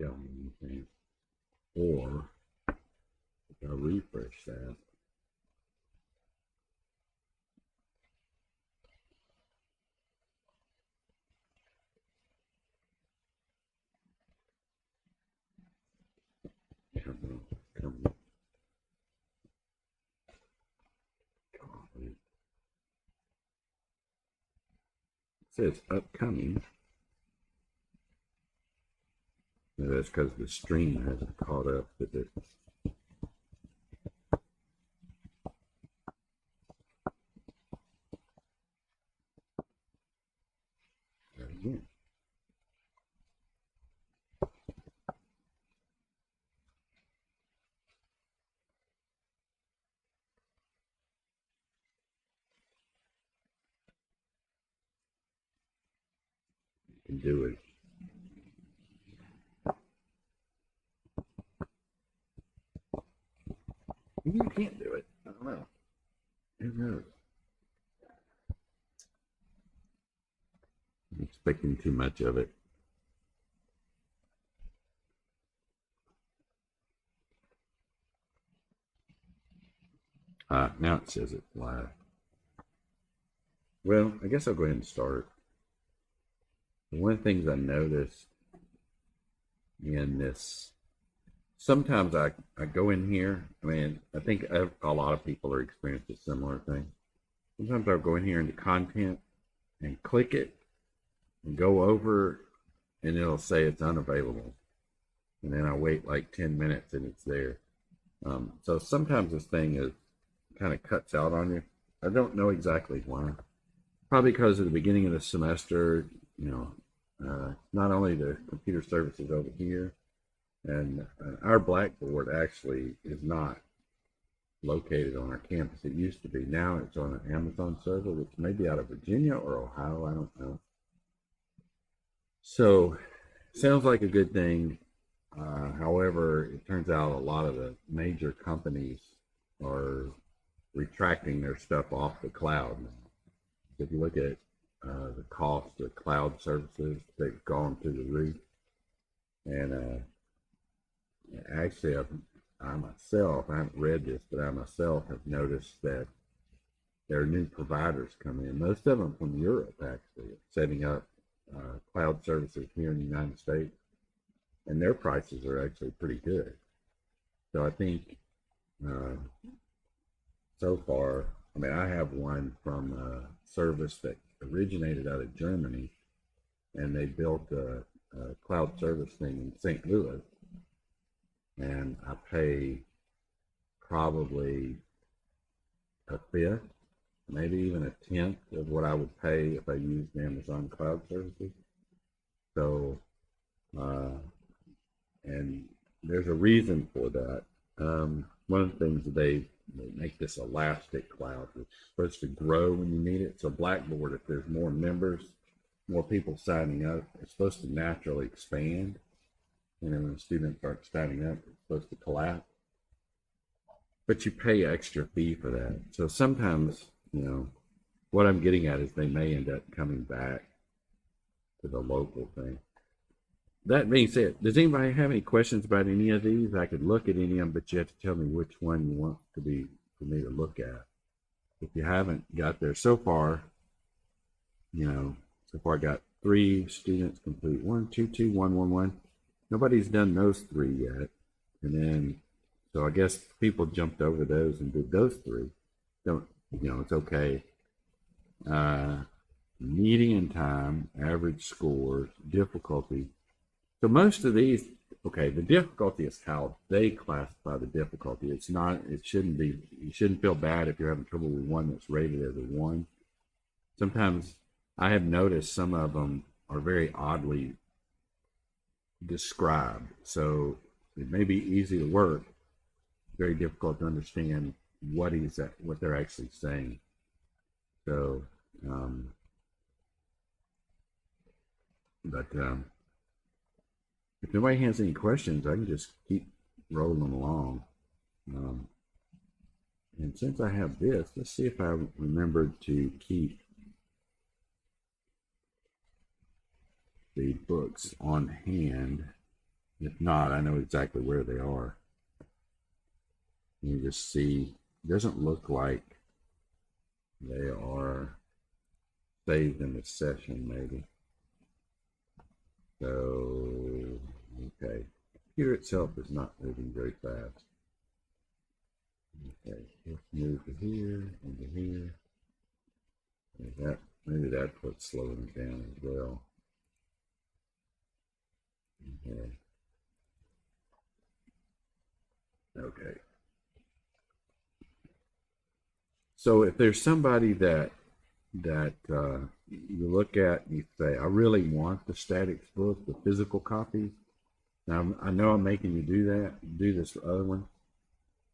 tell me anything. Or if I refresh that, come on, come on. It says upcoming. Maybe that's because the stream hasn't caught up with it. There again. You can do it. Maybe you can't do it. I don't know. Who knows? I'm expecting too much of it. Now it says it's live. Well, I guess I'll go ahead and start. One of the things I noticed in this, sometimes I go in here. I mean, I think a lot of people are experiencing a similar thing. Sometimes I'll go in here into content and click it and go over, and it'll say it's unavailable. And then I wait like 10 minutes and it's there. So sometimes this thing is kind of cuts out on you. I don't know exactly why. Probably because at the beginning of the semester, not only the computer services over here, and our Blackboard actually is not located on our campus. It used to be. Now it's on an Amazon server, which may be out of Virginia or Ohio. I don't know. So, sounds like a good thing. However, it turns out a lot of the major companies are retracting their stuff off the cloud now. If you look at the cost of cloud services, they've gone through the roof. And actually, I myself, I haven't read this, but I myself have noticed that there are new providers coming in, most of them from Europe, actually, setting up cloud services here in the United States. And their prices are actually pretty good. So I think so far, I mean, I have one from a service that originated out of Germany, and they built a cloud service thing in St. Louis. And I pay probably a fifth, maybe even a tenth of what I would pay if I used Amazon Cloud Services. So, and there's a reason for that. One of the things that they make this elastic cloud, which is supposed to grow when you need it. So Blackboard, if there's more members, more people signing up, it's supposed to naturally expand. When students start signing up, it's supposed to collapse. But you pay extra fee for that. So sometimes, what I'm getting at is they may end up coming back to the local thing. That being said, does anybody have any questions about any of these? I could look at any of them, but you have to tell me which one you want for me to look at. If you haven't got there so far, I got 3 students complete. 1, 2, 2, 1, 1, 1. Nobody's done those 3 yet. And then, so I guess people jumped over those and did those 3. Don't, it's okay. Median time, average scores, difficulty. So most of these, okay, the difficulty is how they classify the difficulty. It's not, it shouldn't be, you shouldn't feel bad if you're having trouble with one that's rated as a 1. Sometimes I have noticed some of them are very oddly described. So it may be easy to work, very difficult to understand what they're actually saying. So, if nobody has any questions, I can just keep rolling along. And since I have this, let's see if I remembered to keep the books on hand. If not, I know exactly where they are. You just see, it doesn't look like they are saved in the session, maybe. So, okay. The computer itself is not moving very fast. Okay, let's move to here, into here. Maybe that's what's slowing it down as well. Okay. Okay. So if there's somebody that you look at and you say, I really want the statics book, the physical copy. Now I know I'm making you do this other one,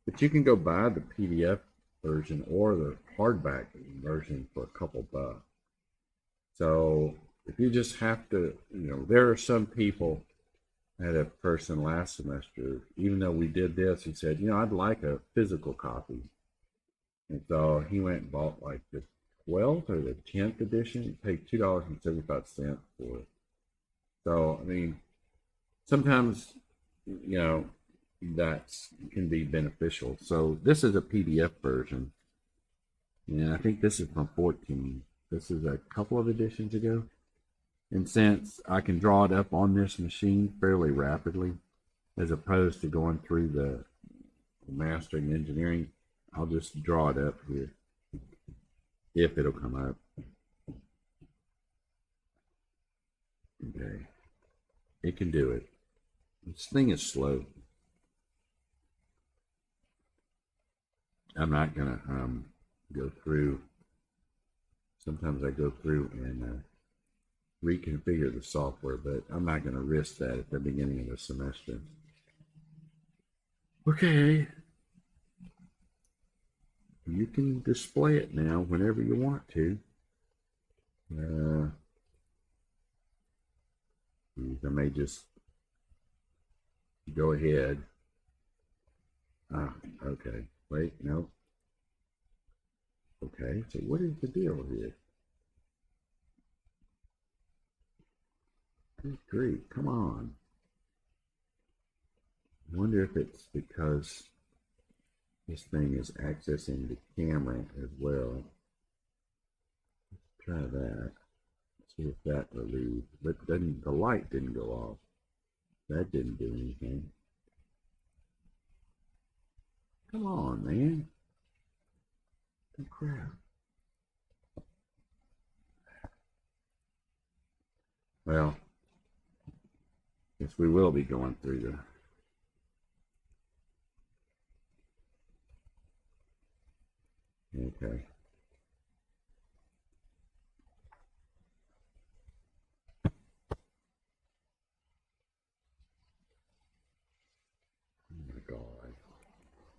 but you can go buy the PDF version or the hardback version for a couple bucks. So if you just have to, there are some people. I had a person last semester, even though we did this, he said, I'd like a physical copy. And so he went and bought like the 12th or the 10th edition. He paid $2.75 for it. So, I mean, sometimes, that can be beneficial. So this is a PDF version. And I think this is from 14. This is a couple of editions ago. And since I can draw it up on this machine fairly rapidly, as opposed to going through the mastering engineering, I'll just draw it up here, if it'll come up. Okay, it can do it. This thing is slow. I'm not gonna go through. Sometimes I go through and reconfigure the software, but I'm not going to risk that at the beginning of the semester. Okay. You can display it now whenever you want to. I may just go ahead. Okay. Wait, no. Okay, so what is the deal here? Good grief, come on. I wonder if it's because this thing is accessing the camera as well. Let's try that. See if that relieved. But then the light didn't go off. That didn't do anything. Come on, man. Oh, crap. Well, guess we will be going through the okay. Oh my God.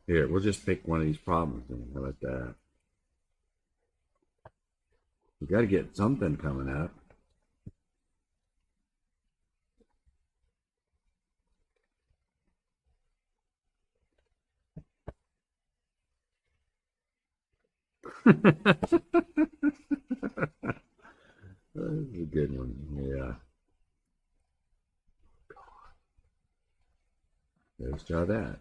Here, we'll just pick one of these problems then. How about that? We got to get something coming up. That's a good one. Yeah. Let's try that.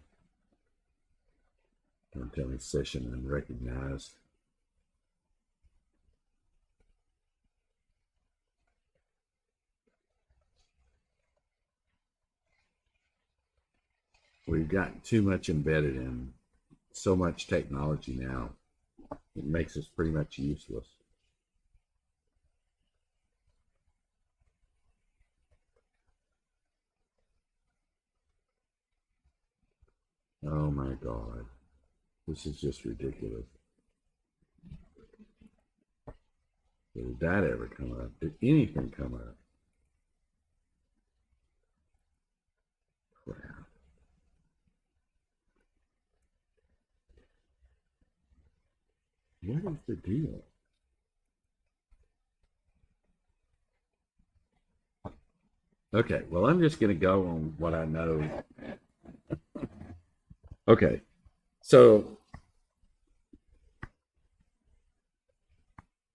Don't tell me session unrecognized. We've got too much embedded in so much technology now. It makes us pretty much useless. Oh my God. This is just ridiculous. Did that ever come up? Did anything come up? Crap. What is the deal? Okay, well, I'm just going to go on what I know. Okay, so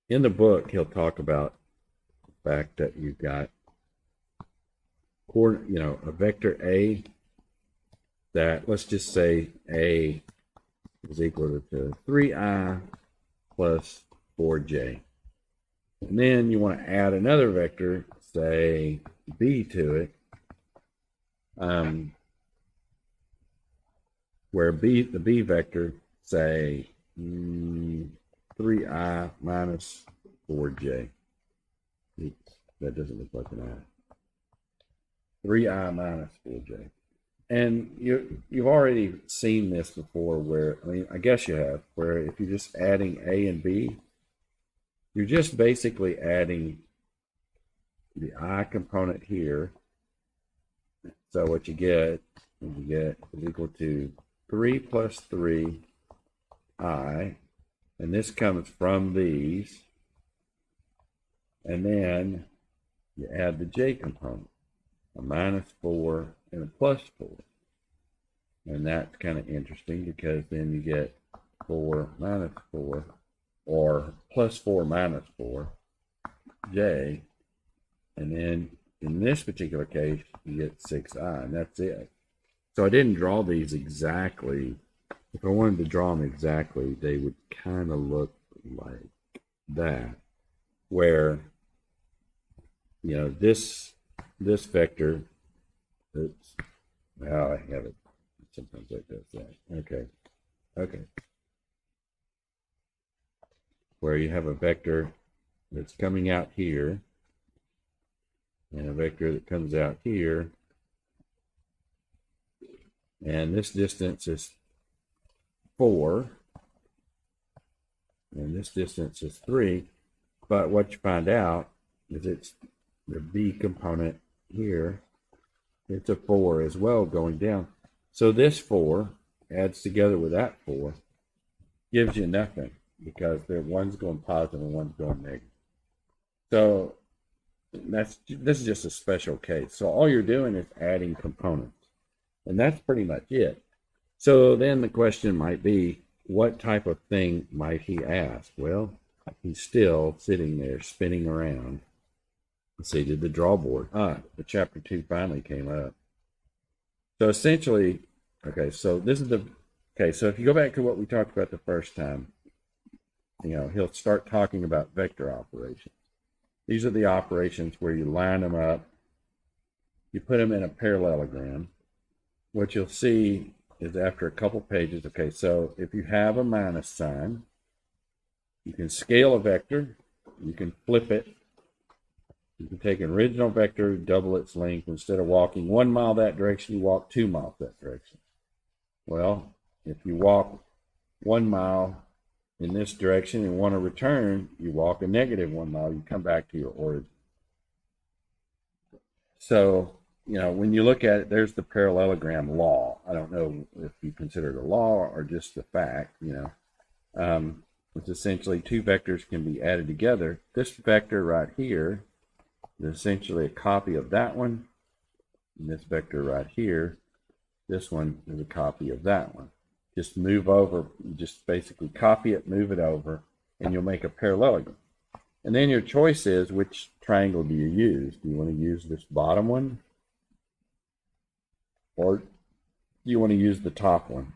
in the book, he'll talk about the fact that you've got a vector A that, let's just say A is equal to 3i plus 4j. And then you want to add another vector, say B to it, where the B vector, say 3i minus 4j. Oops, that doesn't look like an I. 3i minus 4j. And you've already seen this before where, I guess you have, where if you're just adding A and B, you're just basically adding the I component here. So what you get is equal to 3 plus 3i, and this comes from these, and then you add the j component, a minus 4 and a plus 4. And that's kind of interesting because then you get 4 minus 4, or plus 4 minus 4, j, and then in this particular case you get 6i, and that's it. So I didn't draw these exactly. If I wanted to draw them exactly, they would kind of look like that, where this vector, oops, well, I have it sometimes like this. Okay, where you have a vector that's coming out here and a vector that comes out here, and this distance is 4 and this distance is 3, but what you find out is it's the B component here, it's a 4 as well going down. So this 4 adds together with that 4 gives you nothing, because one's going positive and one's going negative. So this is just a special case. So all you're doing is adding components, and that's pretty much it. So then the question might be, what type of thing might he ask? Well, he's still sitting there spinning around. Let's see, did the drawboard? The chapter 2 finally came up. So essentially, okay, so this is so if you go back to what we talked about the first time, he'll start talking about vector operations. These are the operations where you line them up, you put them in a parallelogram. What you'll see is after a couple pages, okay, so if you have a minus sign, you can scale a vector, you can flip it, you can take an original vector, double its length. Instead of walking 1 mile that direction, you walk 2 miles that direction. Well, if you walk 1 mile in this direction and want to return, you walk a negative 1 mile, you come back to your origin. So, when you look at it, there's the parallelogram law. I don't know if you consider it a law or just a fact, It's essentially two vectors can be added together. This vector right here is essentially a copy of that one. And this vector right here, this one is a copy of that one. Just move over, just basically copy it, move it over, and you'll make a parallelogram. And then your choice is, which triangle do you use? Do you want to use this bottom one? Or do you want to use the top one?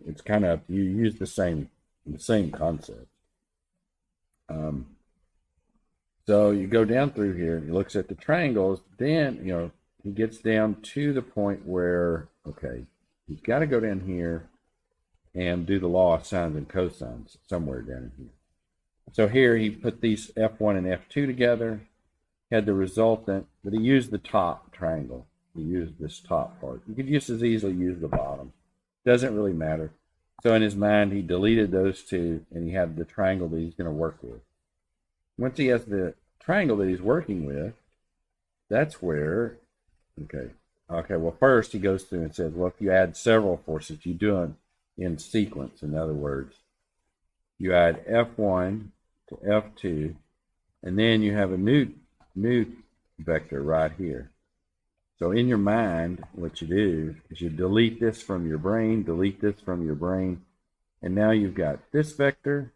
It's kind of up to you. Use the same concept. So you go down through here, and he looks at the triangles. Then, he gets down to the point where, okay, he's got to go down here and do the law of sines and cosines somewhere down in here. So here he put these F1 and F2 together, had the resultant, but he used the top triangle. He used this top part. You could just as easily use the bottom. Doesn't really matter. So in his mind, he deleted those two, and he had the triangle that he's going to work with. Once he has the triangle that he's working with, that's where, well, first he goes through and says, well, if you add several forces, you do them in sequence. In other words, you add F1 to F2, and then you have a new vector right here. So in your mind, what you do is you delete this from your brain, and now you've got this vector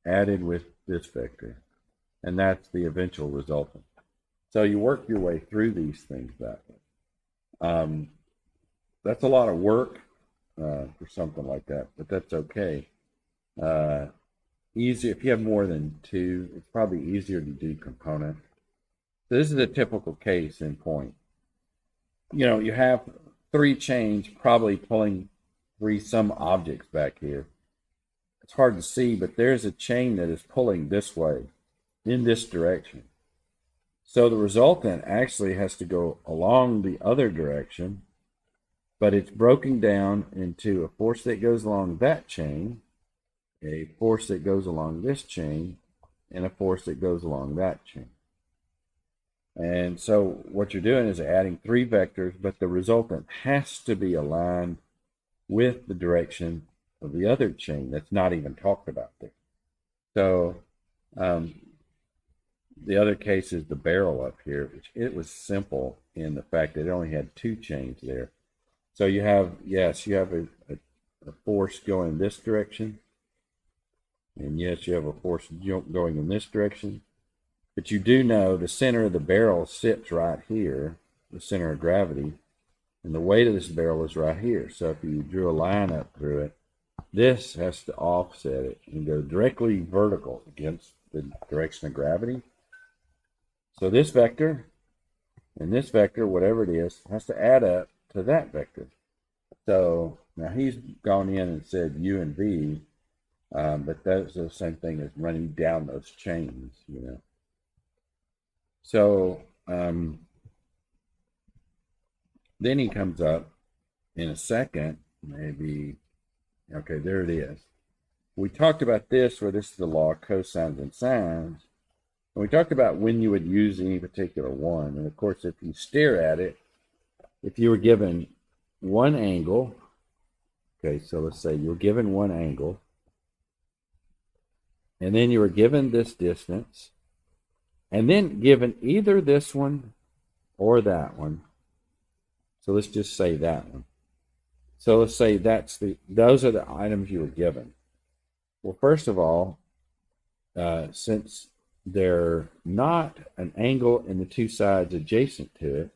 added with this vector, and that's the eventual resultant. So you work your way through these things that way. That's a lot of work for something like that, but that's okay. Easy if you have more than two, it's probably easier to do component. So this is a typical case in point. You have three chains probably pulling some objects back here. It's hard to see, but there's a chain that is pulling this way, in this direction. So the resultant actually has to go along the other direction, but it's broken down into a force that goes along that chain, a force that goes along this chain, and a force that goes along that chain. And so what you're doing is adding three vectors, but the resultant has to be aligned with the direction of the other chain that's not even talked about there. So the other case is the barrel up here, which it was simple in the fact that it only had two chains there. So you have, yes, you have a force going this direction, and yes, you have a force going in this direction. But you do know the center of the barrel sits right here, the center of gravity, and the weight of this barrel is right here. So if you drew a line up through it, this has to offset it and go directly vertical against the direction of gravity. So this vector and this vector, whatever it is, has to add up to that vector. So now he's gone in and said U and V, but that's the same thing as running down those chains, So then he comes up in a second, maybe, okay, there it is. We talked about this, where this is the law of cosines and sines. And we talked about when you would use any particular one. And of course, if you stare at it, if you were given one angle, okay, so let's say you were given one angle, and then you were given this distance, and then given either this one or that one. So let's just say that one. So let's say those are the items you were given. Well, first of all, since they're not an angle and the two sides adjacent to it,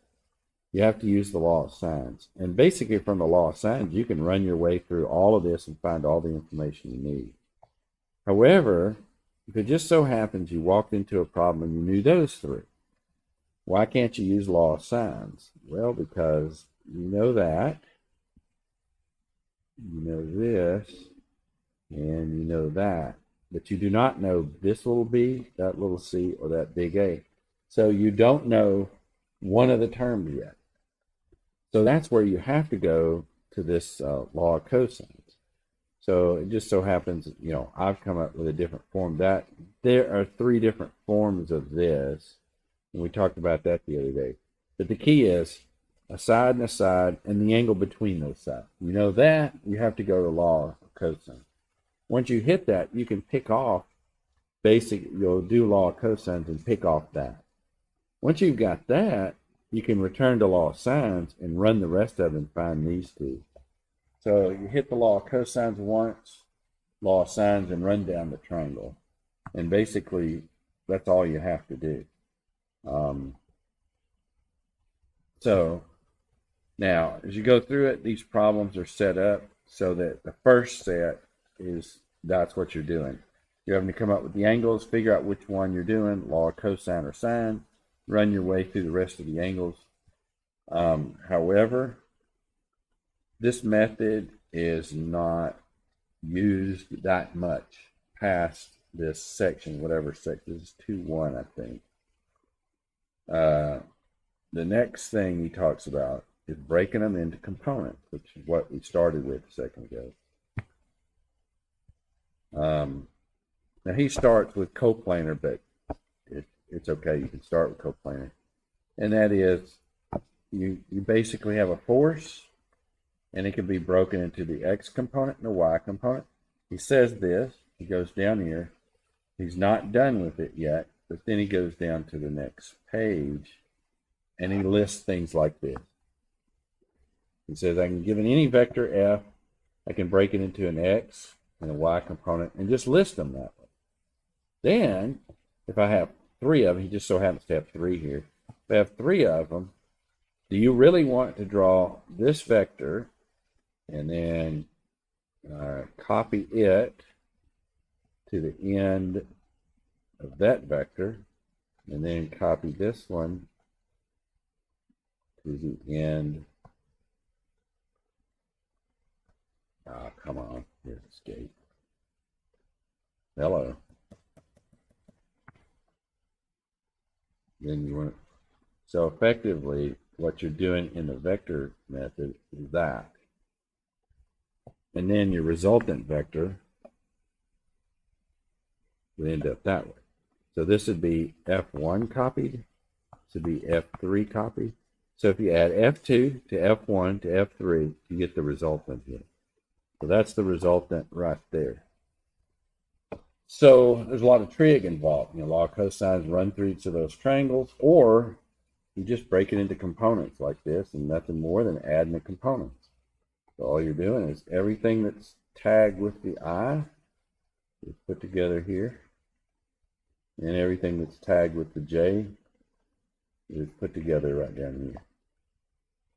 you have to use the law of sines. And basically from the law of sines, you can run your way through all of this and find all the information you need. However, if it just so happens you walked into a problem and you knew those three, why can't you use law of sines? Well, because you know that, you know this, and you know that, but you do not know this little b, that little c, or that big A. So you don't know one of the terms yet. So that's where you have to go to this law of cosines. So it just so happens, I've come up with a different form. That there are three different forms of this, and we talked about that the other day. But the key is a side and a side, and the angle between those sides. You know that, you have to go to law of cosines. Once you hit that, you can pick off you'll do law of cosines and pick off that. Once you've got that, you can return to law of sines and run the rest of it and find these two. So you hit the law of cosines once, law of sines, and run down the triangle. And basically, that's all you have to do. So now, as you go through it, these problems are set up so that the first set that's what you're doing. You're having to come up with the angles, figure out which one you're doing, law of cosine or sine, run your way through the rest of the angles. However, this method is not used that much past this section, whatever section. This is 2.1, I think. The next thing he talks about is breaking them into components, which is what we started with a second ago. Now he starts with coplanar, but it's okay. You can start with coplanar. And that is, you basically have a force, and it can be broken into the x component and the y component. He says this, he goes down here. He's not done with it yet, but then he goes down to the next page, and he lists things like this. He says, I can give it any vector f, I can break it into an x and a y component, and just list them that way. Then, if I have three of them, he just so happens to have three here, I have 3 of them, do you really want to draw this vector and then copy it to the end of that vector, and then copy this one to the end? Ah, come on, here's escape. Hello. Then you want, so effectively what you're doing in the vector method is that. And then your resultant vector would end up that way. So this would be F1 copied. This would be F3 copied. So if you add F2 to F1 to F3, you get the resultant here. So that's the resultant right there. So there's a lot of trig involved. A lot of cosines run through each of those triangles, or you just break it into components like this, and nothing more than adding the components. So all you're doing is everything that's tagged with the I is put together here, and everything that's tagged with the J is put together right down here.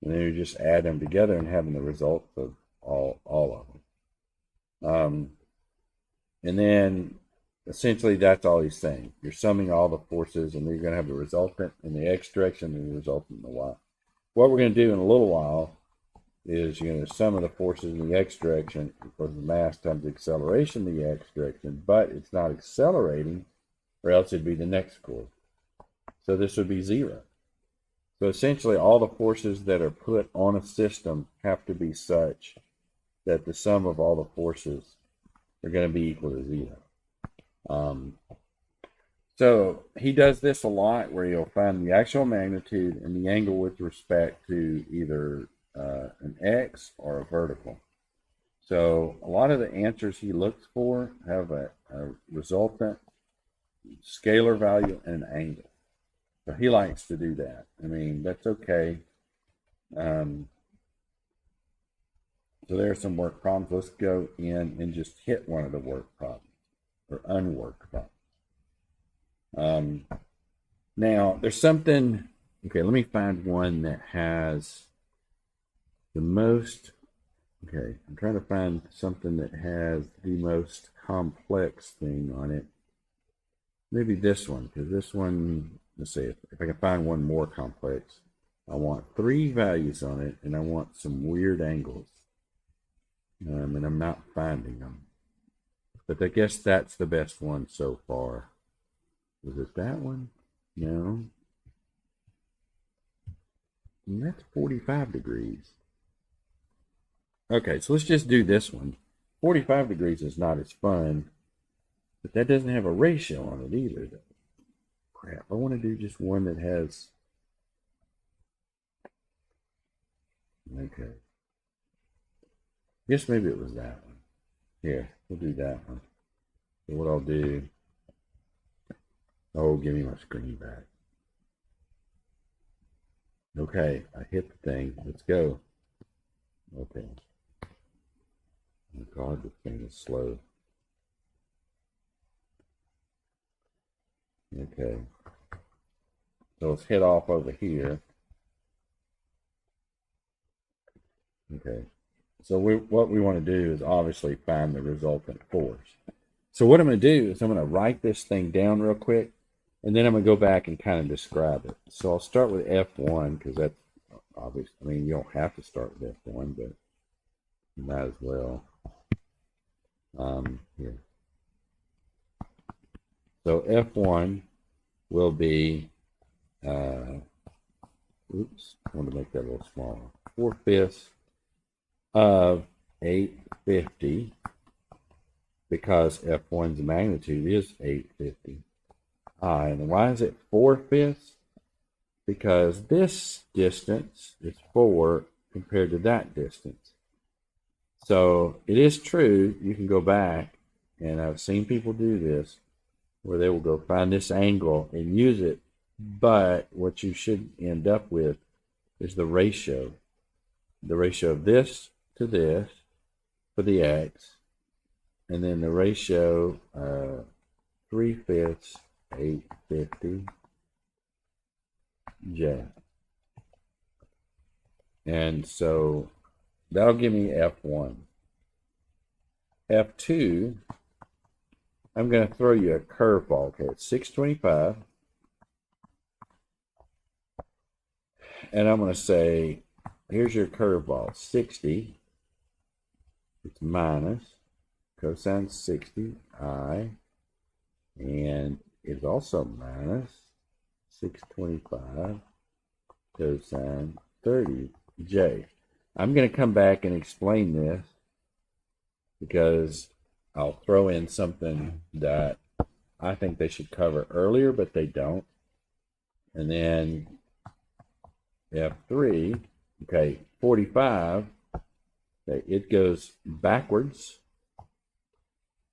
And then you just add them together and having the results of all of them. And then essentially that's all he's saying. You're summing all the forces, and you're going to have the resultant in the X direction and the resultant in the Y. What we're going to do in a little while is you're going to sum of the forces in the X direction equals the mass times the acceleration in the X direction, but it's not accelerating, or else it'd be the next chord. So this would be 0. So essentially all the forces that are put on a system have to be such that the sum of all the forces are going to be equal to 0. So he does this a lot, where he'll find the actual magnitude and the angle with respect to either an X or a vertical. So a lot of the answers he looks for have a resultant, scalar value, and an angle. So he likes to do that. I mean, that's okay. So there are some work problems. Let's go in and just hit one of the work problems, or unworked problems. Now, there's something, okay, let me find one that has the most, okay, I'm trying to find something that has the most complex thing on it. Maybe this one, because this one, let's see, if I can find one more complex. I want 3 values on it, and I want some weird angles. And I'm not finding them. But I guess that's the best one so far. Was it that one? No. And that's 45 degrees. Okay, so let's just do this one. 45 degrees is not as fun, but that doesn't have a ratio on it either. Crap, I want to do just one that has... Okay. Guess maybe it was that one. Here, we'll do that one. So what I'll do... Oh, give me my screen back. Okay, I hit the thing. Let's go. Okay. Oh God, this thing is slow. Okay. So let's head off over here. Okay. So what we want to do is obviously find the resultant force. So what I'm going to do is I'm going to write this thing down real quick, and then I'm going to go back and kind of describe it. So I'll start with F1, because that's obvious. I mean, you don't have to start with F1, but you might as well. Here. So F1 will be, oops, I want to make that a little smaller. 4/5 of 850, because F1's magnitude is 850. And why is it 4/5? Because this distance is 4 compared to that distance. So it is true, you can go back, and I've seen people do this, where they will go find this angle and use it, but what you should end up with is the ratio of this to this for the X, and then the ratio 3/5 850 J. And so that'll give me F1. F2, I'm going to throw you a curveball. Okay, it's 625. And I'm going to say, here's your curveball, 60. It's minus cosine 60, I. And it's also minus 625 cosine 30, J. I'm going to come back and explain this because I'll throw in something that I think they should cover earlier, but they don't. And then F3, okay, 45, okay, it goes backwards,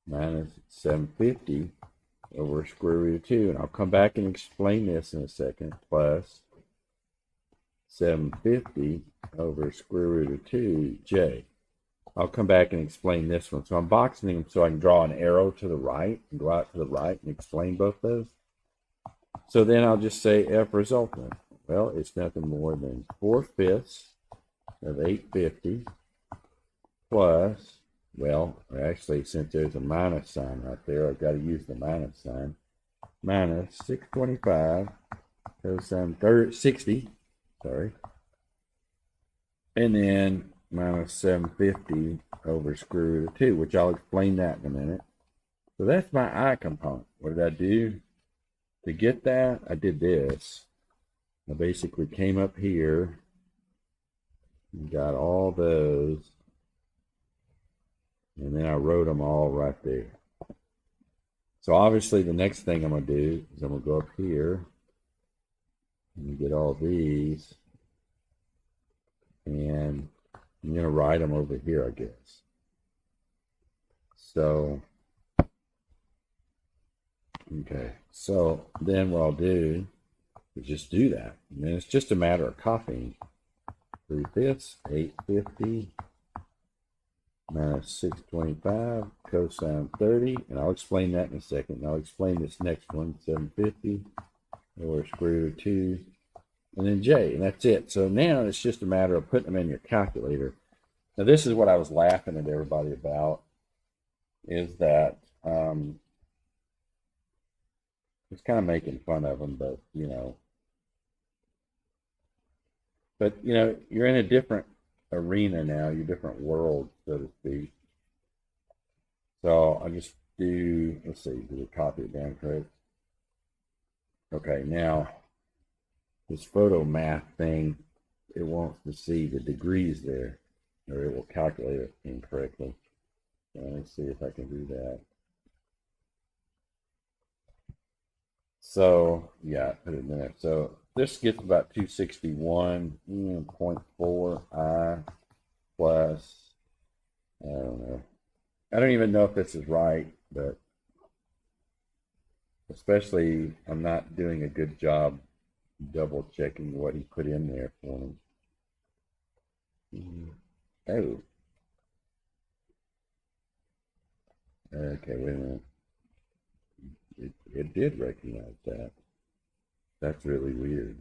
minus 750 over square root of 2. And I'll come back and explain this in a second, plus 750 over square root of 2j. I'll come back and explain this one. So I'm boxing them so I can draw an arrow to the right and go out to the right and explain both those. So then I'll just say F resultant. Well, it's nothing more than 4/5 of 850 plus, well, actually, since there's a minus sign right there, I've got to use the minus sign, minus 625 cosine 60, sorry, and then minus 750 over square root of 2, which I'll explain that in a minute. So that's my I component. What did I do? To get that, I did this. I basically came up here and got all those, and then I wrote them all right there. So obviously the next thing I'm going to do is I'm going to go up here and get all these, and I'm going to write them over here, I guess. So, okay, so then what I'll do is just do that. And then it's just a matter of copying. 3/5, 850 minus 625 cosine 30, and I'll explain that in a second. And I'll explain this next one, 750 over square root of 2, and then j, and that's it. So now it's just a matter of putting them in your calculator. Now this is what I was laughing at everybody about, is that it's kind of making fun of them, but you know, you're in a different arena now, you're different world, so to speak. So I'll just do, let's see, did it copy it down correct? Okay, now this photo math thing, it wants to see the degrees there, or it will calculate it incorrectly. So let me see if I can do that. So yeah, put it in there. So this gets about 261.4 I plus, I don't know. I don't even know if this is right, but especially I'm not doing a good job double checking what he put in there for me. Oh. Okay, wait a minute. It did recognize that. That's really weird.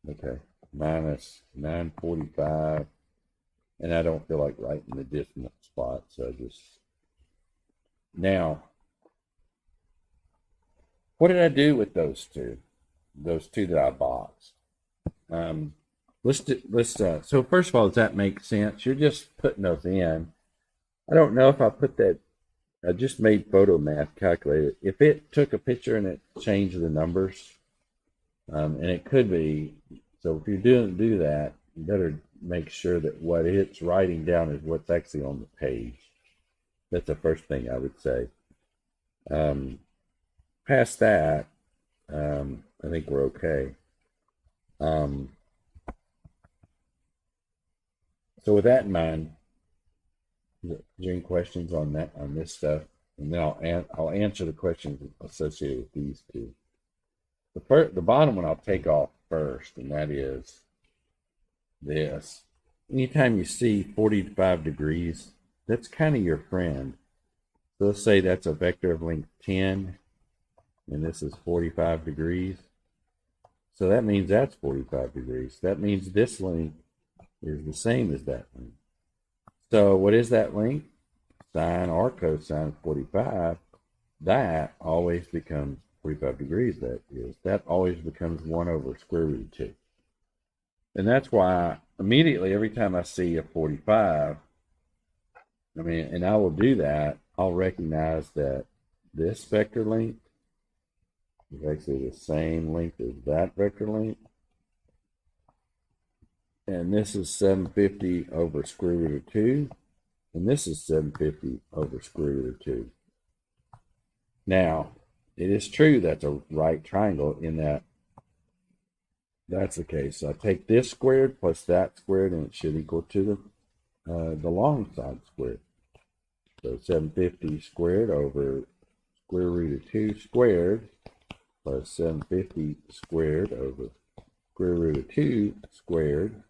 Okay, minus 945, and I don't feel like writing the decimal spot, so I just, now, what did I do with those two? Those two that I boxed. So first of all, does that make sense? You're just putting those in. I don't know if I put that. I just made photo math calculator. If it took a picture and it changed the numbers, and it could be, so if you're do that, you better make sure that what it's writing down is what's actually on the page. That's the first thing I would say. Past that, I think we're okay. So with that in mind, is there any questions on that, on this stuff? And then I'll answer the questions associated with these two. The bottom one I'll take off first, and that is this. Anytime you see 45 degrees, that's kind of your friend. So let's say that's a vector of length 10, and this is 45 degrees. So that means that's 45 degrees. That means this length is the same as that length. So what is that length? Sine or cosine of 45. That always becomes 45 degrees, that is. That always becomes 1 over square root of 2. And that's why immediately every time I see a 45, and I will do that, I'll recognize that this vector length is actually the same length as that vector length. And this is 750 over square root of 2. And this is 750 over square root of 2. Now, it is true that's a right triangle in that that's the case. So I take this squared plus that squared, and it should equal to the long side squared. So 750 squared over square root of 2 squared plus 750 squared over square root of 2 squared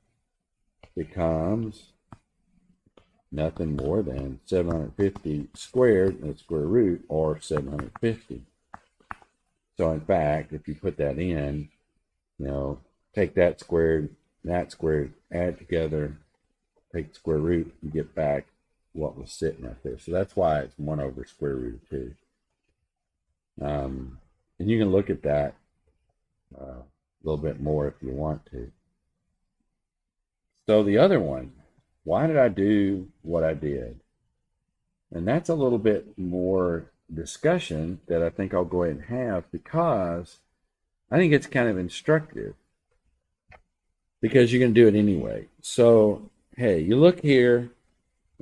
becomes nothing more than 750 squared and the square root, or 750. So in fact, if you put that in, take that squared, add together, take the square root, you get back what was sitting right there. So that's why it's 1 over square root of 2. And you can look at that a little bit more if you want to. So the other one, why did I do what I did? And that's a little bit more discussion that I think I'll go ahead and have, because I think it's kind of instructive, because you're going to do it anyway. So, hey, you look here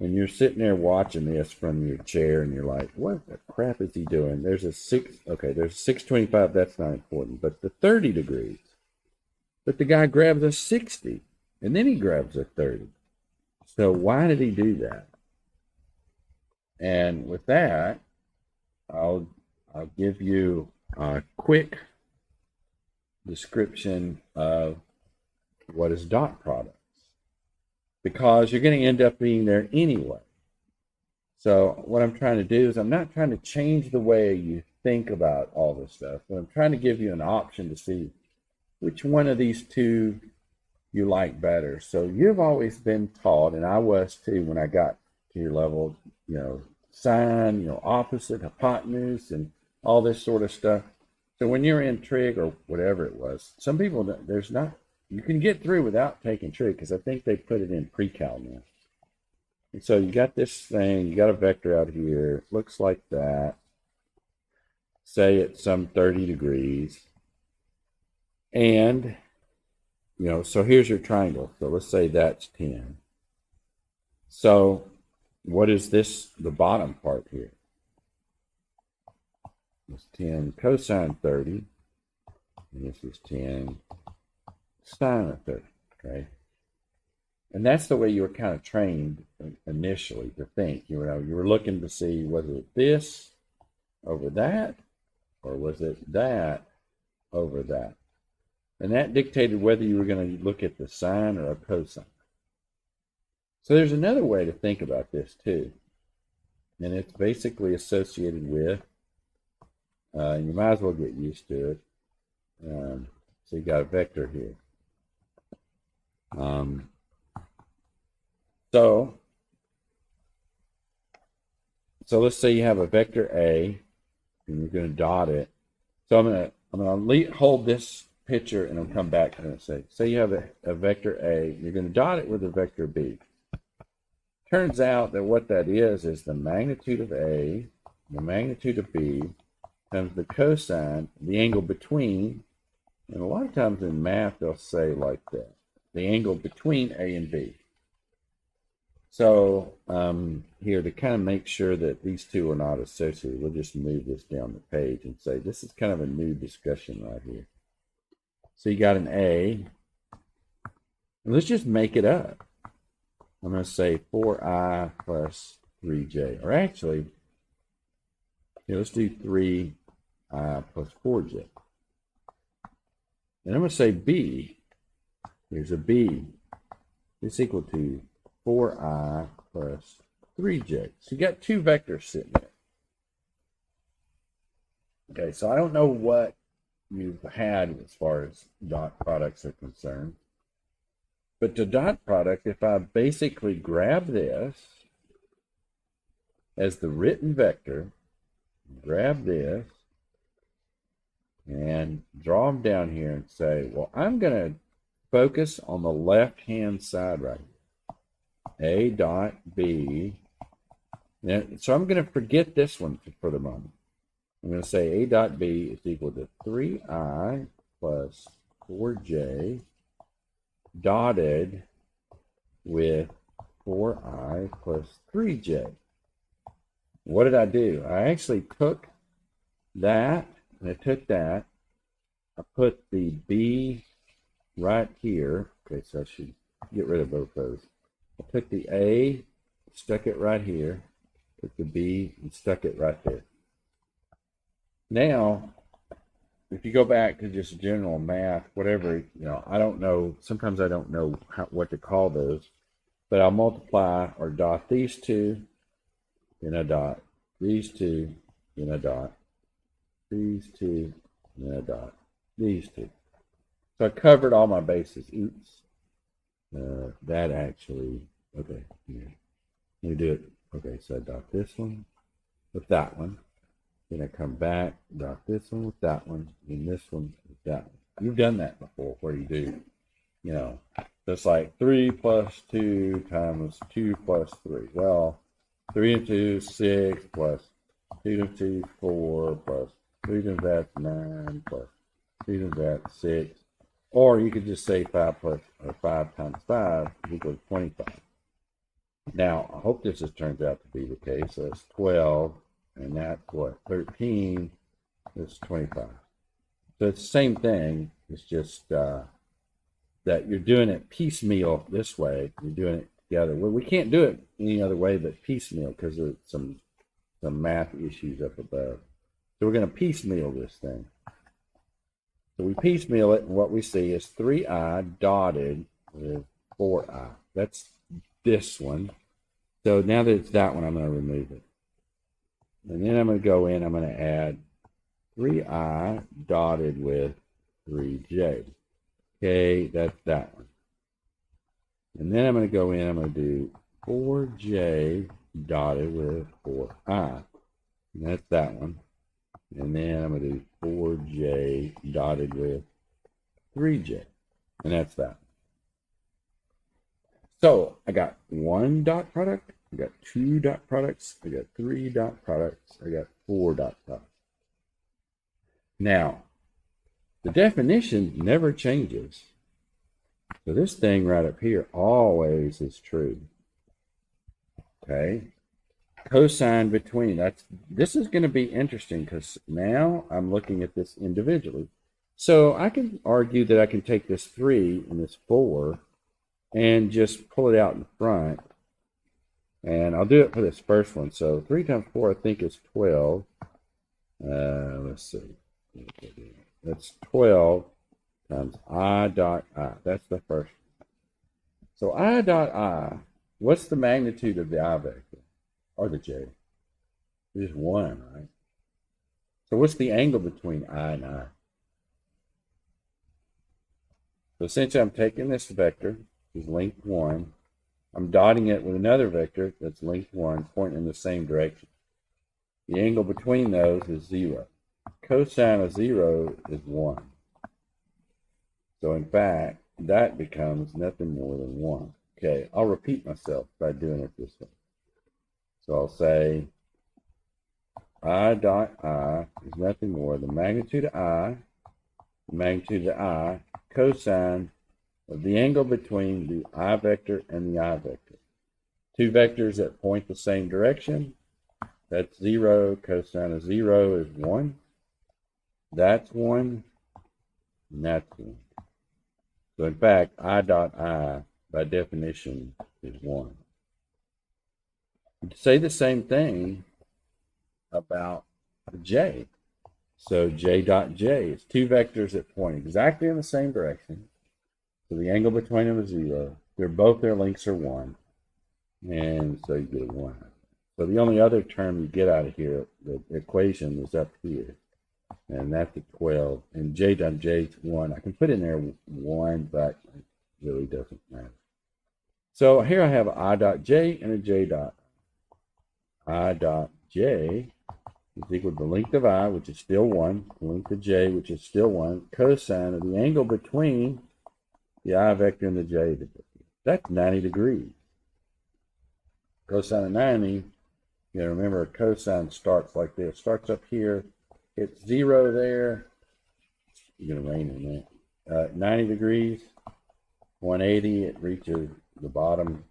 and you're sitting there watching this from your chair and you're like, what the crap is he doing? There's a 625, that's not important, but the 30 degrees. But the guy grabs a 60 and then he grabs a 30. So why did he do that? And with that, I'll give you a quick description of what is dot products, because you're going to end up being there anyway. So what I'm trying to do is, I'm not trying to change the way you think about all this stuff, but I'm trying to give you an option to see which one of these two you like better. So you've always been taught, and I was too when I got to your level, sine, opposite, hypotenuse, and all this sort of stuff. So when you're in trig or whatever it was, some people, you can get through without taking trig, because I think they put it in pre-cal now. And so you got this thing, you got a vector out here, it looks like that. Say it's some 30 degrees. And, so here's your triangle. So let's say that's 10. So what is this, the bottom part here? It's 10 cosine 30. And this is 10 sine of 30, okay? And that's the way you were kind of trained initially to think. You were looking to see, was it this over that, or was it that over that? And that dictated whether you were going to look at the sine or a cosine. So there's another way to think about this too. And it's basically associated with, you might as well get used to it. So you got a vector here. So let's say you have a vector A, and you're going to dot it. So I'm going to hold this picture, and I'll come back and say you have a vector A, you're going to dot it with a vector B. Turns out that what that is the magnitude of A, the magnitude of B, times the cosine, the angle between, and a lot of times in math they'll say like that, the angle between A and B. So here, to kind of make sure that these two are not associated, we'll just move this down the page and say this is kind of a new discussion right here. So you got an A. Let's just make it up. I'm going to say 4i plus 3j. Or actually, let's do 3i plus 4j. And I'm going to say B. Here's a B. It's equal to 4i plus 3j. So you got two vectors sitting there. Okay, so I don't know what you've had as far as dot products are concerned. But the dot product, if I basically grab this as the written vector, grab this, and draw them down here and say, well, I'm going to focus on the left-hand side right here. A dot B. So I'm going to forget this one for the moment. I'm going to say A dot B is equal to 3I plus 4J dotted with 4I plus 3J. What did I do? I actually took that, and I took that. I put the B right here. Okay, so I should get rid of both those. I took the A, stuck it right here. Took the B and stuck it right there. Now, if you go back to just general math, whatever, I don't know. Sometimes I don't know what to call those, but I'll multiply or dot these two, then a dot, these two, then a dot, these two, then a dot, these two. So I covered all my bases. Oops. That actually, okay, here. Let me do it. Okay, so I dot this one with that one. Then I come back, dot this one with that one, and this one with that one. You've done that before where you do, just like 3 plus 2 times 2 plus 3. Well, 3 and 2 is 6 plus 2 and 2 is 4 plus 3 times that's 9 plus 2 times that's 6. Or you could just say 5 times 5 equals 25. Now, I hope this turns out to be the case. So it's 12, and that's what? 13 is 25. So it's the same thing. It's just that you're doing it piecemeal this way. You're doing it together. Well, we can't do it any other way but piecemeal because of some math issues up above. So we're going to piecemeal this thing. So we piecemeal it, and what we see is 3I dotted with 4I. That's this one. So now that it's that one, I'm going to remove it. And then I'm going to go in, I'm going to add 3I dotted with 3J. Okay, that's that one. And then I'm going to go in, I'm going to do 4J dotted with 4I. And that's that one. And then I'm going to do 4J dotted with 3J. And that's that. So I got 1 dot product, I got 2 dot products, I got 3 dot products, I got 4 dot products. Now, the definition never changes. So this thing right up here always is true. Okay. Cosine between, this is going to be interesting because now I'm looking at this individually. So I can argue that I can take this 3 and this 4 and just pull it out in front. And I'll do it for this first one. So 3 times 4 I think is 12. Let's see. That's 12 times I dot I. That's the first one. So I dot I, what's the magnitude of the I vector? Or the J? It's just 1, right? So what's the angle between I and I? So essentially I'm taking this vector, which is length 1. I'm dotting it with another vector that's length 1, pointing in the same direction. The angle between those is 0. Cosine of 0 is 1. So in fact, that becomes nothing more than 1. Okay, I'll repeat myself by doing it this way. So I'll say I dot I is nothing more than the magnitude of I, cosine of the angle between the I vector and the I vector. 2 vectors that point the same direction. That's 0. Cosine of 0 is 1. That's 1. And that's 1. So in fact, I dot I, by definition, is 1. Say the same thing about the J. So J dot J is 2 vectors that point exactly in the same direction. So the angle between them is 0. Their lengths are 1. And so you get a 1. So the only other term you get out of here, the equation, is up here. And that's a 12. And j times j is 1. I can put in there 1, but it really doesn't matter. So here I have I dot j and a j dot. I dot j is equal to the length of I, which is still 1, the length of j, which is still 1, cosine of the angle between the I vector and the j vector. That's 90 degrees. Cosine of 90, you gotta remember cosine starts like this. Starts up here, hits 0 there. You're gonna rain in that. 90 degrees, 180, it reaches the bottom,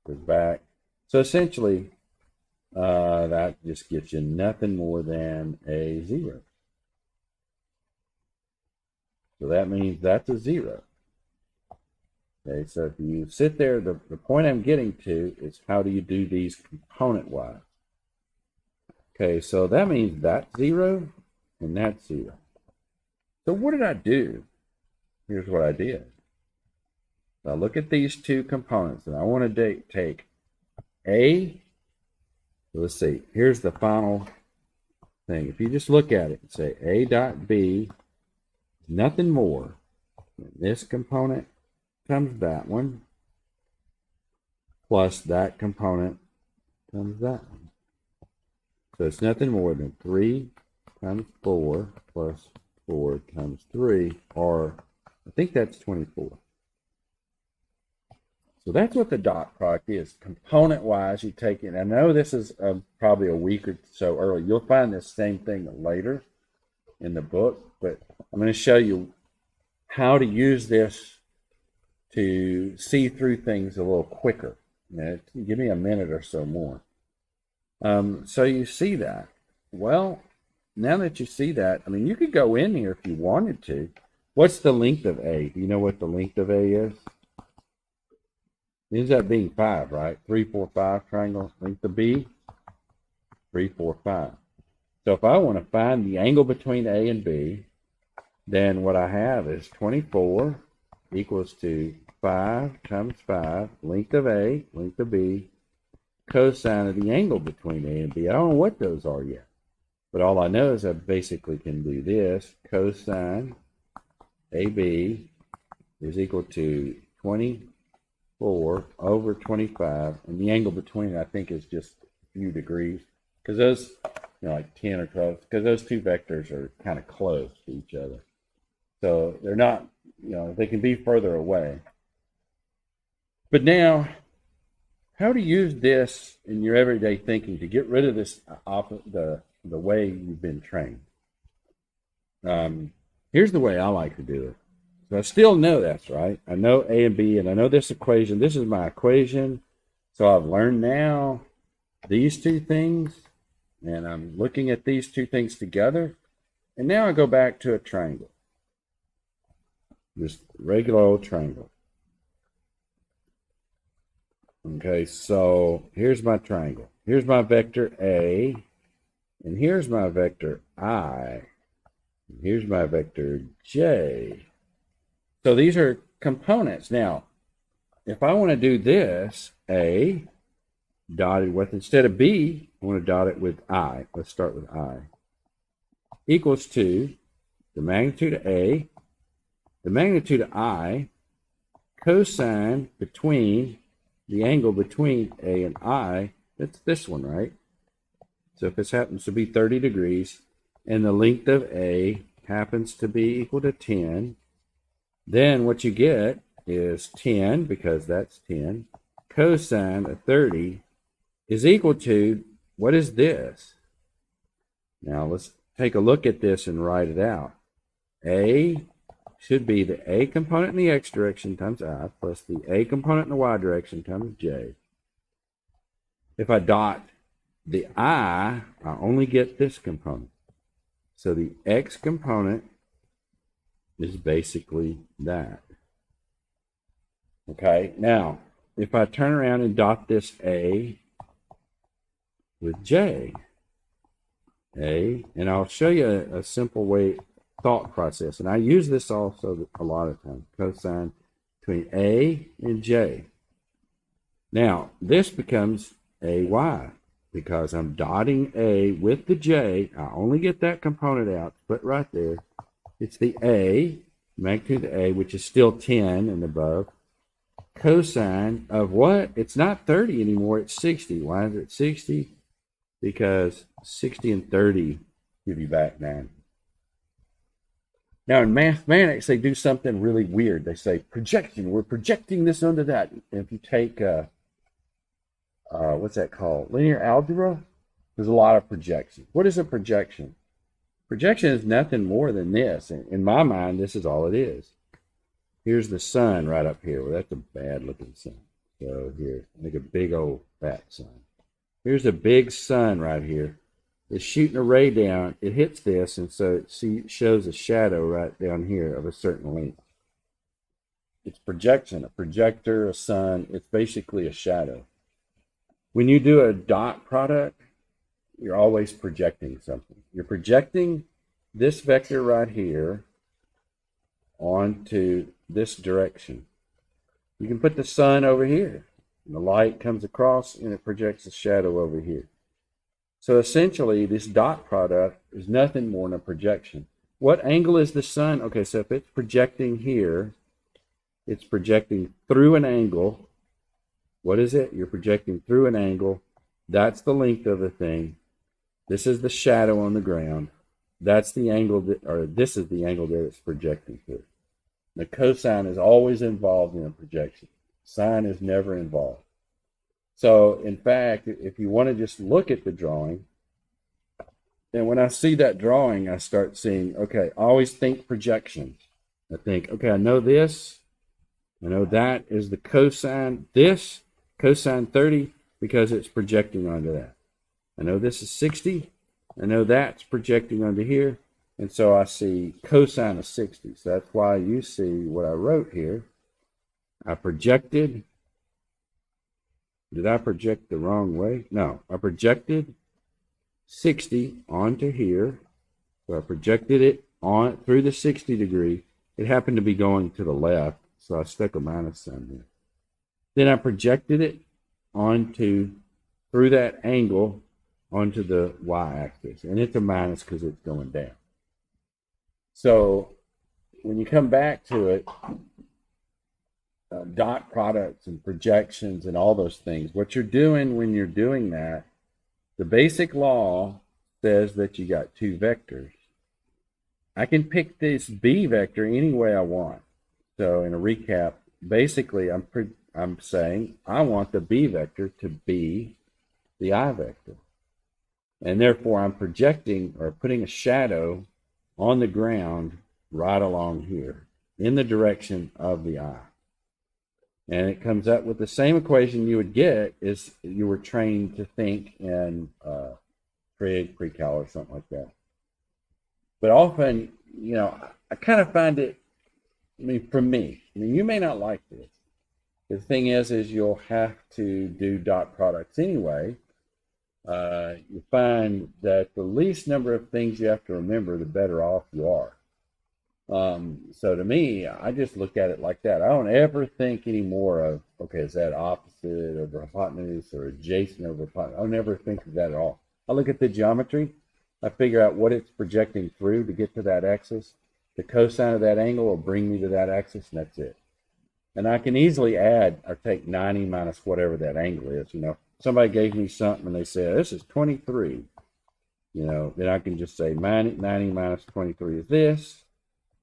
goes back. So essentially, that just gets you nothing more than a 0. So that means that's a 0. Okay, so if you sit there, the point I'm getting to is how do you do these component-wise? Okay, so that means that's 0 and that's 0. So what did I do? Here's what I did. Now look at these two components, and I want to take A. Let's see, here's the final thing. If you just look at it and say A dot B, nothing more than this component times that one, plus that component times that one. So it's nothing more than 3 times 4 plus 4 times 3, or I think that's 24. So that's what the dot product is. Component-wise, you take it. I know this is probably a week or so early. You'll find this same thing later in the book, but I'm going to show you how to use this to see through things a little quicker. Give me a minute or so more. So you see that. Well, now that you see that, I mean, you could go in here if you wanted to. What's the length of A? Do you know what the length of A is? It ends up being 5, right? 3, 4, 5 triangle. Length of B, 3, 4, 5. So if I want to find the angle between A and B, then what I have is 24 equals to 5 times 5, length of A, length of B, cosine of the angle between A and B. I don't know what those are yet, but all I know is I basically can do this. Cosine AB is equal to 24 over 25, and the angle between it, I think, is just a few degrees, because those, like 10 or 12, because those two vectors are kind of close to each other. So they're not, they can be further away. But now, how to use this in your everyday thinking to get rid of this, the way you've been trained. Here's the way I like to do it. So I still know that's right. I know A and B, and I know this equation. This is my equation. So I've learned now these two things, and I'm looking at these two things together. And now I go back to a triangle. Just regular old triangle. Okay, so here's my triangle. Here's my vector A, and here's my vector I. And here's my vector J. So these are components. Now, if I want to do this, A dotted with, instead of B, I want to dot it with I. Let's start with I. Equals to the magnitude of A, the magnitude of I, cosine between the angle between A and I, that's this one, right? So if this happens to be 30 degrees, and the length of A happens to be equal to 10, then what you get is 10, because that's 10, cosine of 30 is equal to, what is this? Now let's take a look at this and write it out. A should be the A component in the X direction times I, plus the A component in the Y direction times J. If I dot the I only get this component. So the X component is basically that. Okay, now, if I turn around and dot this A with J, and I'll show you a simple way, thought process, and I use this also a lot of times, cosine between A and J. Now, this becomes AY. because I'm dotting A with the J. I only get that component out, put right there. It's the A, magnitude A, which is still 10 and above. Cosine of what? It's not 30 anymore, it's 60. Why is it 60? Because 60 and 30 give you back 9. Now in mathematics, they do something really weird. They say projection. We're projecting this onto that. And if you take, what's that called? Linear algebra? There's a lot of projection. What is a projection? Projection is nothing more than this. In my mind, this is all it is. Here's the sun right up here. Well, that's a bad looking sun. So here, make a big old fat sun. Here's a big sun right here. It's shooting a ray down. It hits this, and so it shows a shadow right down here of a certain length. It's projection. A projector, a sun. It's basically a shadow. When you do a dot product, you're always projecting something. You're projecting this vector right here onto this direction. You can put the sun over here, and the light comes across, and it projects a shadow over here. So essentially, this dot product is nothing more than a projection. What angle is the sun? Okay, so if it's projecting here, it's projecting through an angle. What is it? You're projecting through an angle. That's the length of the thing. This is the shadow on the ground. That's the angle that, or this is the angle that it's projecting through. The cosine is always involved in a projection. Sine is never involved. So, in fact, if you want to just look at the drawing, then when I see that drawing, I start seeing, okay, I always think projection. I think, okay, I know this. I know that is the cosine, this, cosine 30, because it's projecting onto that. I know this is 60. I know that's projecting onto here. And so I see cosine of 60. So that's why you see what I wrote here. I projected. Did I project the wrong way? No, I projected 60 onto here. So I projected it on through the 60 degree. It happened to be going to the left, so I stuck a minus sign here. Then I projected it onto, through that angle, onto the y-axis. And it's a minus because it's going down. So when you come back to it, dot products and projections and all those things, what you're doing when you're doing that, the basic law says that you got two vectors. I can pick this b vector any way I want. So in a recap, basically I'm saying I want the b vector to be the I vector. And therefore I'm projecting or putting a shadow on the ground right along here in the direction of the I. And it comes up with the same equation you would get if you were trained to think in trig, pre-cal, or something like that. But often, you know, I kind of find it, I mean, for me, I mean, you may not like this. The thing is you'll have to do dot products anyway. You find that the least number of things you have to remember, the better off you are. So to me, I just look at it like that. I don't ever think anymore of, okay, is that opposite over hypotenuse or adjacent over hypotenuse? I'll never think of that at all. I look at the geometry. I figure out what it's projecting through to get to that axis. The cosine of that angle will bring me to that axis, and that's it. And I can easily add or take 90 minus whatever that angle is. You know, somebody gave me something and they said, this is 23. You know, then I can just say 90 minus 23 is this.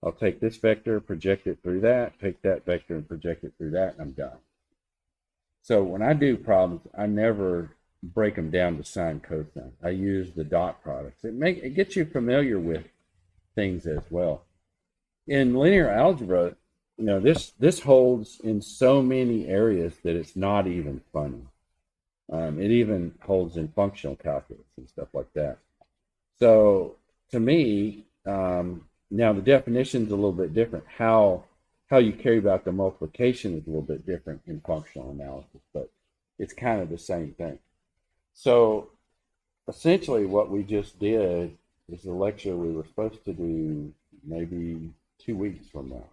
I'll take this vector, project it through that, take that vector and project it through that, and I'm done. So when I do problems, I never break them down to sine, cosine. I use the dot products. It gets you familiar with things as well. In linear algebra, you know, this holds in so many areas that it's not even funny. It even holds in functional calculus and stuff like that. So to me, now the definition is a little bit different. How you carry about the multiplication is a little bit different in functional analysis, but it's kind of the same thing. So essentially what we just did is a lecture we were supposed to do maybe 2 weeks from now.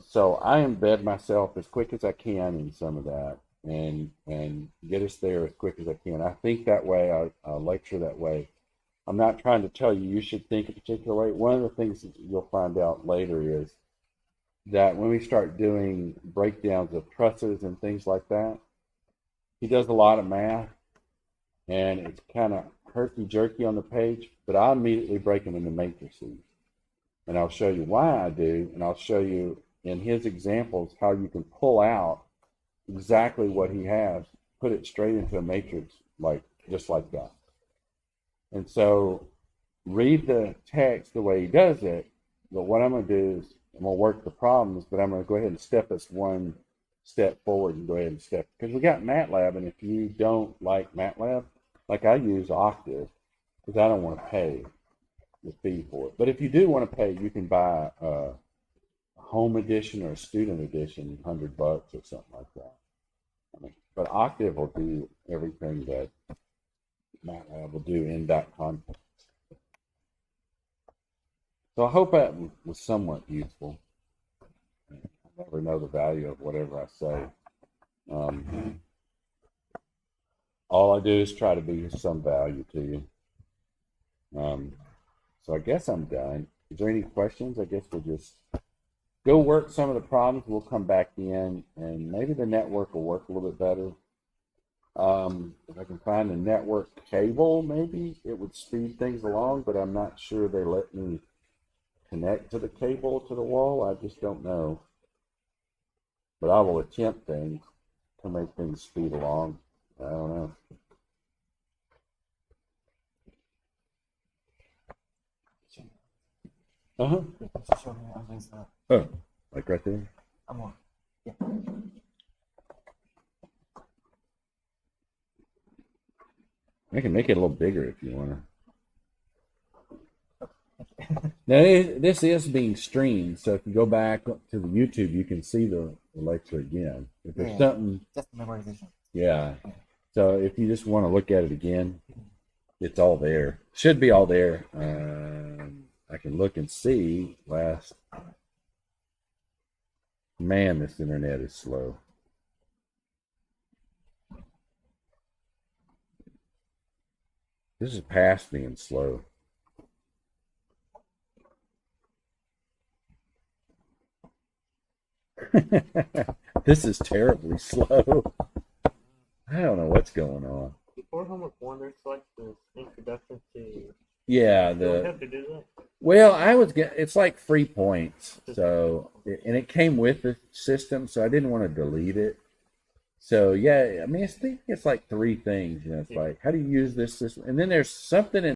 So I embed myself as quick as I can in some of that. and get us there as quick as I can. I think that way. I lecture that way. I'm not trying to tell you should think a particular way. One of the things that you'll find out later is that when we start doing breakdowns of trusses and things like that, he does a lot of math, and it's kind of herky-jerky on the page, but I immediately break them into matrices. And I'll show you why I do, and I'll show you in his examples how you can pull out exactly what he has, put it straight into a matrix, just like that. And so read the text the way he does it, but what I'm going to do is I'm going to work the problems, but I'm going to go ahead and step us one step forward and go ahead and step, because we got MATLAB, and if you don't like MATLAB, like I use Octave, because I don't want to pay the fee for it. But if you do want to pay, you can buy a home edition or a student edition, $100 or something like that. But Octave will do everything that MATLAB will do in that context. So I hope that was somewhat useful. I never know the value of whatever I say. All I do is try to be of some value to you. So I guess I'm done. Is there any questions? I guess we'll just go work some of the problems. We'll come back in, and maybe the network will work a little bit better. If I can find a network cable, maybe it would speed things along, but I'm not sure they let me connect to the cable to the wall. I just don't know. But I will attempt things to make things speed along. I don't know. Uh-huh. Oh, like right there? I'm on. Yeah. I can make it a little bigger if you want to. Now, this is being streamed, so if you go back to the YouTube, you can see the lecture again. If there's something... Just memorization. Yeah. So if you just want to look at it again, it's all there. Should be all there. I can look and see last... Man, this internet is slow. This is past being slow. This is terribly slow. I don't know what's going on. Before homework 1, there's like this introduction to. Yeah, You don't have to do that. well, it's like free points. So, and it came with the system, so I didn't want to delete it. So yeah, I mean, it's like 3 things. It's like, how do you use this system? And then there's something in